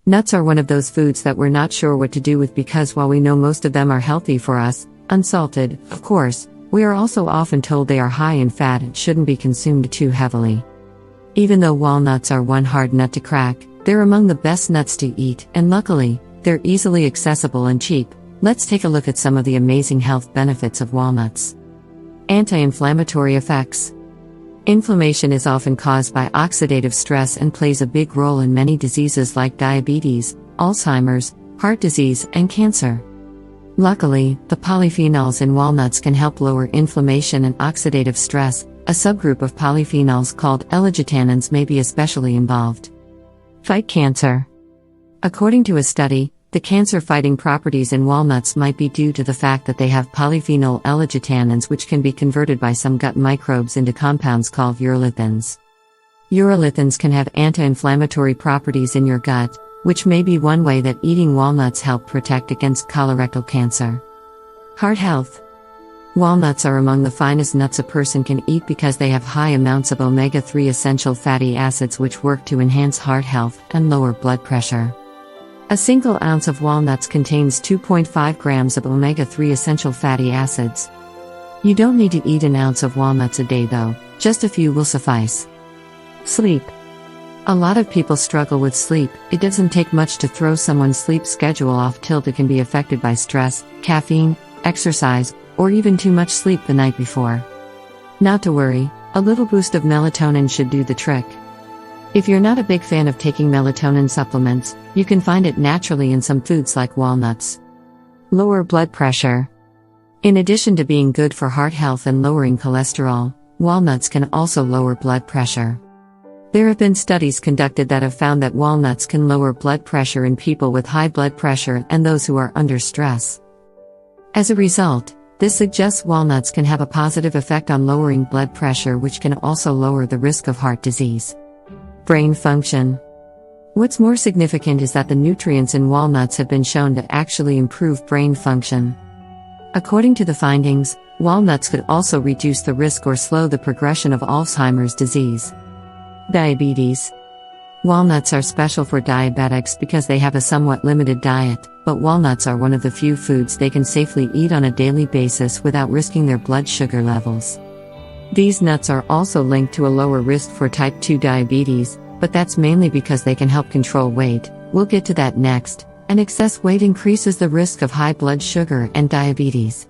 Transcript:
Nuts are one of those foods that we're not sure what to do with because while we know most of them are healthy for us, unsalted, of course, we are also often told they are high in fat and shouldn't be consumed too heavily. Even though walnuts are one hard nut to crack, they're among the best nuts to eat, and luckily, they're easily accessible and cheap. Let's take a look at some of the amazing health benefits of walnuts. Anti-inflammatory effects. Inflammation is often caused by oxidative stress and plays a big role in many diseases like diabetes, Alzheimer's, heart disease, and cancer. Luckily, the polyphenols in walnuts can help lower inflammation and oxidative stress. A subgroup of polyphenols called L-glutathione may be especially involved. Fight cancer. According to a study, the cancer-fighting properties in walnuts might be due to the fact that they have polyphenol L-glutathione, which can be converted by some gut microbes into compounds called urolithins. Urolithins can have anti-inflammatory properties in your gut, which may be one way that eating walnuts help protect against colorectal cancer. Heart health. Walnuts are among the finest nuts a person can eat because they have high amounts of omega-3 essential fatty acids which work to enhance heart health and lower blood pressure. A single ounce of walnuts contains 2.5 grams of omega-3 essential fatty acids. You don't need to eat an ounce of walnuts a day though, just a few will suffice. Sleep. A lot of people struggle with sleep. It doesn't take much to throw someone's sleep schedule off. It can be affected by stress, caffeine, exercise, or even too much sleep the night before. Not to worry, a little boost of melatonin should do the trick. If you're not a big fan of taking melatonin supplements, you can find it naturally in some foods like walnuts. Lower blood pressure. In addition to being good for heart health and lowering cholesterol, walnuts can also lower blood pressure. There have been studies conducted that have found that walnuts can lower blood pressure in people with high blood pressure and those who are under stress. As a result, this suggests walnuts can have a positive effect on lowering blood pressure, which can also lower the risk of heart disease. Brain function. What's more significant is that the nutrients in walnuts have been shown to actually improve brain function. According to the findings, walnuts could also reduce the risk or slow the progression of Alzheimer's disease. Diabetes. Walnuts are special for diabetics because they have a somewhat limited diet, but walnuts are one of the few foods they can safely eat on a daily basis without risking their blood sugar levels. These nuts are also linked to a lower risk for type 2 diabetes, but that's mainly because they can help control weight. We'll get to that next, and excess weight increases the risk of high blood sugar and diabetes.